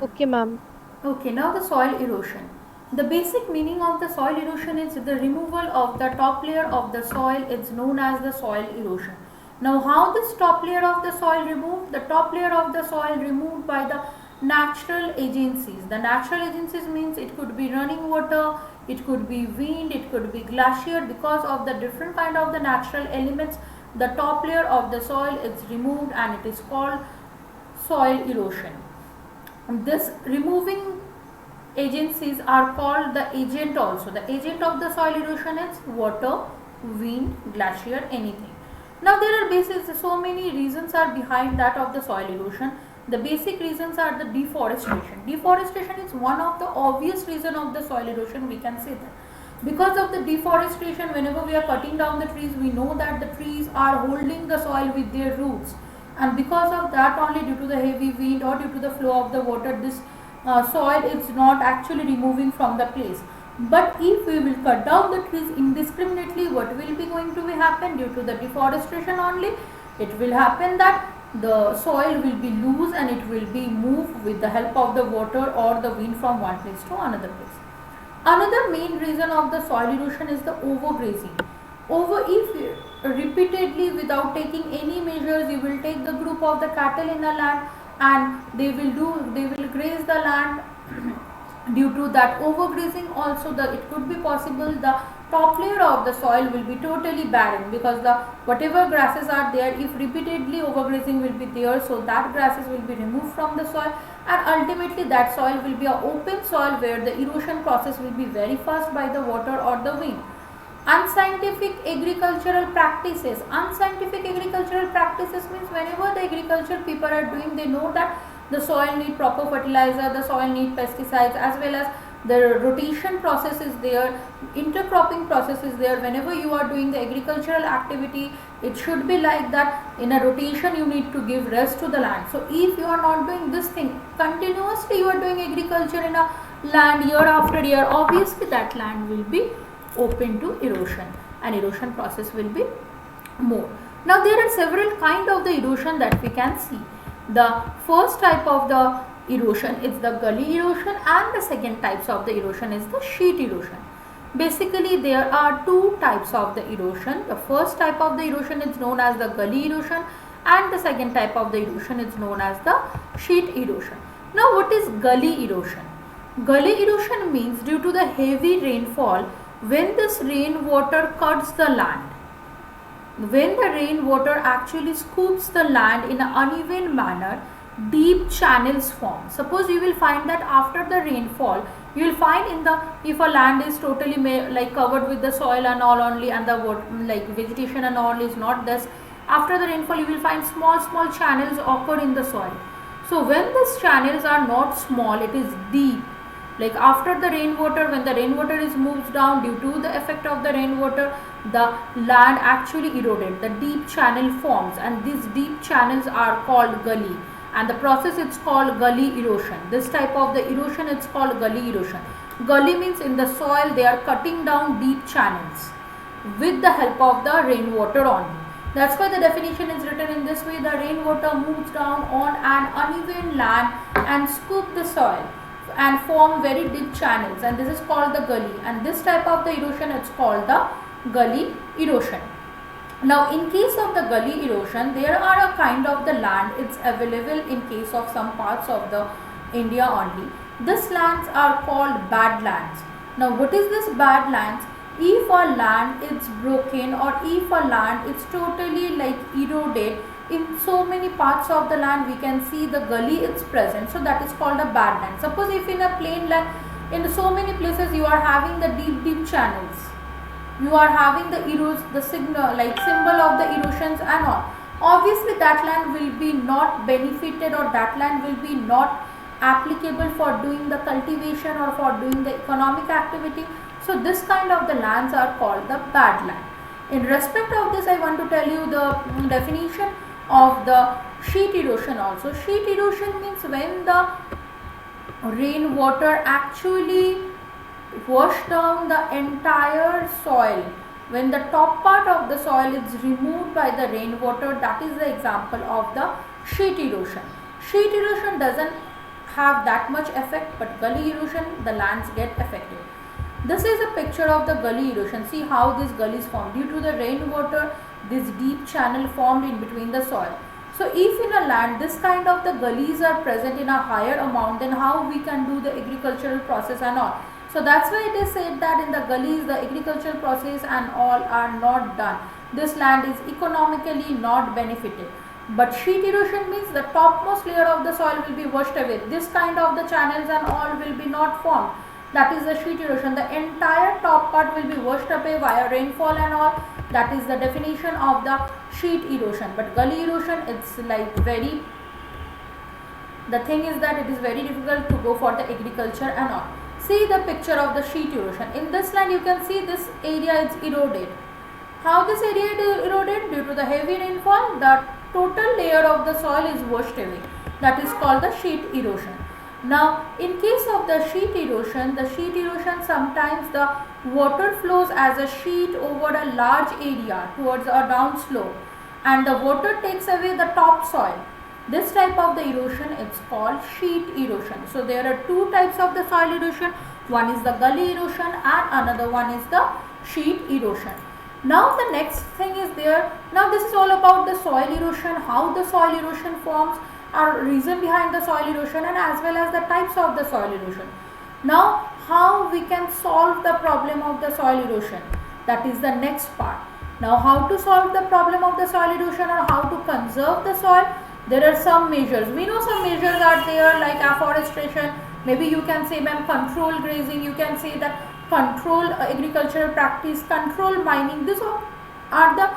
Okay, ma'am. Okay, now the soil erosion. The basic meaning of the soil erosion is the removal of the top layer of the soil is known as the soil erosion. Now, how this top layer of the soil removed? The top layer of the soil removed by the natural agencies. The natural agencies means it could be running water, it could be wind, it could be glacier. Because of the different kind of the natural elements, the top layer of the soil is removed and it is called soil erosion. This removing agencies are called the agent also. The agent of the soil erosion is water, wind, glacier, anything. Now there are so many reasons are behind that of the soil erosion. The basic reasons are the deforestation. Deforestation is one of the obvious reason of the soil erosion, we can say that. Because of the deforestation, whenever we are cutting down the trees, we know that the trees are holding the soil with their roots, and because of that only, due to the heavy wind or due to the flow of the water, this soil is not actually removing from the place. But if we will cut down the trees indiscriminately, what will be going to be happen? Due to the deforestation only, it will happen that the soil will be loose and it will be moved with the help of the water or the wind from one place to another place. Another main reason of the soil erosion is the overgrazing. If repeatedly without taking any measures, you will take the group of the cattle in the land and they will graze the land. Due to that overgrazing also, it could be possible the top layer of the soil will be totally barren, because the whatever grasses are there, if repeatedly overgrazing will be there, so that grasses will be removed from the soil, and ultimately that soil will be an open soil where the erosion process will be very fast by the water or the wind. Unscientific agricultural practices. Unscientific agricultural practices means whenever the agriculture people are doing, they know that the soil need proper fertilizer, the soil need pesticides, as well as the rotation process is there, intercropping process is there. Whenever you are doing the agricultural activity, it should be like that. In a rotation, you need to give rest to the land. So if you are not doing this thing continuously, you are doing agriculture in a land year after year, obviously that land will be open to erosion and erosion process will be more. Now there are several kind of the erosion that we can see. The first type of the erosion is the gully erosion, and the second types of the erosion is the sheet erosion. Basically there are two types of the erosion. The first type of the erosion is known as the gully erosion, and the second type of the erosion is known as the sheet erosion. Now what is gully erosion? Gully erosion means due to the heavy rainfall, when this rainwater cuts the land, when the rainwater actually scoops the land in an uneven manner, deep channels form. Suppose you will find that after the rainfall, you will find in the, if a land is totally like covered with the soil and all only, and the like vegetation and all is not this, after the rainfall you will find small channels occur in the soil. So when these channels are not small, it is deep. Like after the rainwater, when the rainwater is moves down, due to the effect of the rainwater, the land actually eroded, the deep channel forms, and these deep channels are called gully, and the process is called gully erosion. This type of the erosion is called gully erosion. Gully means in the soil they are cutting down deep channels with the help of the rainwater only. That's why the definition is written in this way: the rainwater moves down on an uneven land and scoop the soil and form very deep channels, and this is called the gully, and this type of the erosion is called the gully erosion. Now in case of the gully erosion, there are a kind of the land, it's available in case of some parts of the India only. These lands are called bad lands. Now what is this bad lands? If a land is broken, or if a land is totally like eroded, in so many parts of the land we can see the gully is present, so that is called a bad land. Suppose if in a plain land, in so many places you are having the deep channels, you are having the signal like symbol of the erosions and all, obviously that land will be not benefited, or that land will be not applicable for doing the cultivation or for doing the economic activity. So this kind of the lands are called the bad land. In respect of this, I want to tell you the definition of the sheet erosion also. Sheet erosion means when the rainwater actually wash down the entire soil, when the top part of the soil is removed by the rainwater, that is the example of the sheet erosion. Sheet erosion doesn't have that much effect, but gully erosion, the lands get affected. This is a picture of the gully erosion. See how this gully is formed. Due to the rainwater, this deep channel formed in between the soil. So if in a land this kind of the gullies are present in a higher amount, then how we can do the agricultural process and all. So that's why it is said that in the gullies the agricultural process and all are not done. This land is economically not benefited. But sheet erosion means the topmost layer of the soil will be washed away. This kind of the channels and all will be not formed. That is the sheet erosion. The entire top part will be washed away via rainfall and all. That is the definition of the sheet erosion. But gully erosion, it's like very, the thing is that it is very difficult to go for the agriculture and all. See the picture of the sheet erosion. In this land you can see this area is eroded. How this area is eroded? Due to the heavy rainfall, the total layer of the soil is washed away. That is called the sheet erosion. Now, in case of the sheet erosion sometimes the water flows as a sheet over a large area towards a downslope, and the water takes away the topsoil. This type of the erosion is called sheet erosion. So, there are two types of the soil erosion. One is the gully erosion and another one is the sheet erosion. Now the next thing is there. Now this is all about the soil erosion, how the soil erosion forms, our reason behind the soil erosion, and as well as the types of the soil erosion. Now how we can solve the problem of the soil erosion, that is the next part. Now how to solve the problem of the soil erosion or how to conserve the soil? There are some measures. We know some measures are there like afforestation. Maybe you can say ma'am control grazing, you can say that control agricultural practice, control mining. These are the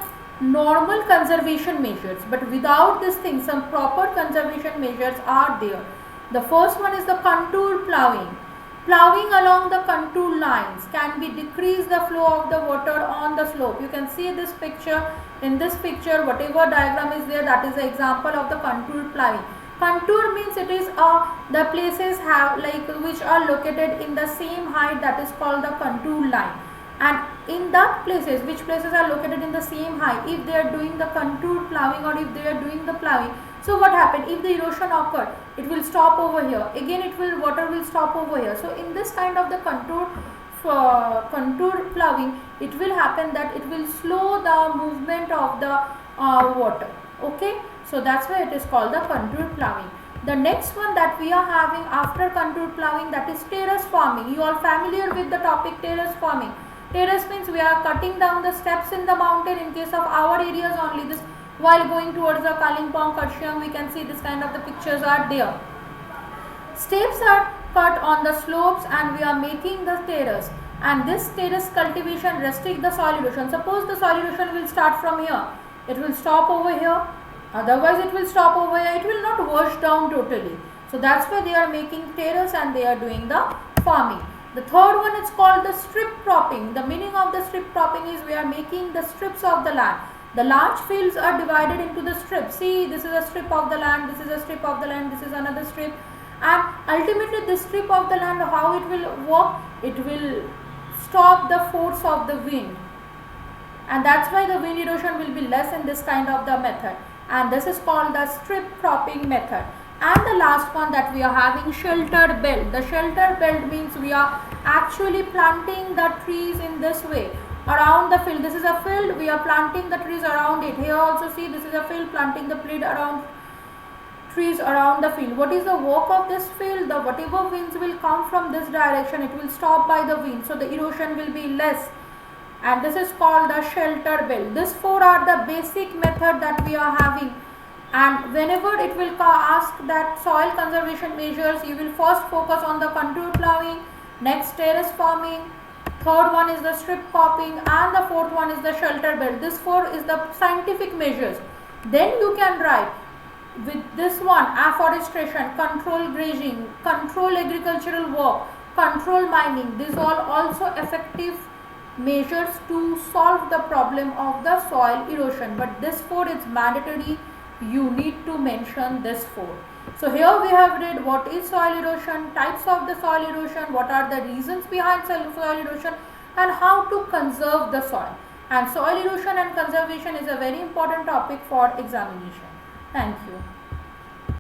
normal conservation measures, but without this thing some proper conservation measures are there. The first one is the contour ploughing. Ploughing along the contour lines can be decrease the flow of the water on the slope. You can see this picture. In this picture, whatever diagram is there, that is the example of the contour ploughing. Contour means it is the places have like which are located in the same height, that is called the contour line. And in that places, which places are located in the same height, if they are doing the contour ploughing or if they are doing the ploughing, so what happened? If the erosion occurred, it will stop over here. Again, water will stop over here. So in this kind of the contour ploughing, it will happen that it will slow the movement of the water. Okay. So that's why it is called the contour ploughing. The next one that we are having after contour ploughing, that is terrace farming. You are familiar with the topic terrace farming. Terrace means we are cutting down the steps in the mountain. In case of our areas only, this while going towards the Kalimpong, Karsiang, we can see this kind of the pictures are there. Steps are cut on the slopes and we are making the terrace, and this terrace cultivation restrict the soil erosion. Suppose the soil erosion will start from here, it will stop over here. Otherwise, it will stop over here. It will not wash down totally. So that's why they are making terrace and they are doing the farming. The third one is called the strip cropping. The meaning of the strip cropping is we are making the strips of the land. The large fields are divided into the strips. See, this is a strip of the land. This is a strip of the land. This is another strip. And ultimately, this strip of the land, how it will work? It will stop the force of the wind. And that's why the wind erosion will be less in this kind of the method. And this is called the strip cropping method. And the last one that we are having, shelter belt. The shelter belt means we are actually planting the trees in this way around the field. This is a field, we are planting the trees around it. Here also see, this is a field, planting the trees around the field. What is the work of this field? The whatever winds will come from this direction, it will stop by the wind, so the erosion will be less. And this is called the shelter belt. These four are the basic method that we are having. And whenever it will ask that soil conservation measures, you will first focus on the contour ploughing, next terrace farming, third one is the strip cropping, and the fourth one is the shelter belt. This four is the scientific measures. Then you can write with this one, afforestation, control grazing, control agricultural work, control mining. These are also effective measures to solve the problem of the soil erosion, but this four is mandatory. You need to mention this four. So here we have read what is soil erosion, types of the soil erosion, what are the reasons behind soil erosion, and how to conserve the soil. And soil erosion and conservation is a very important topic for examination. Thank you.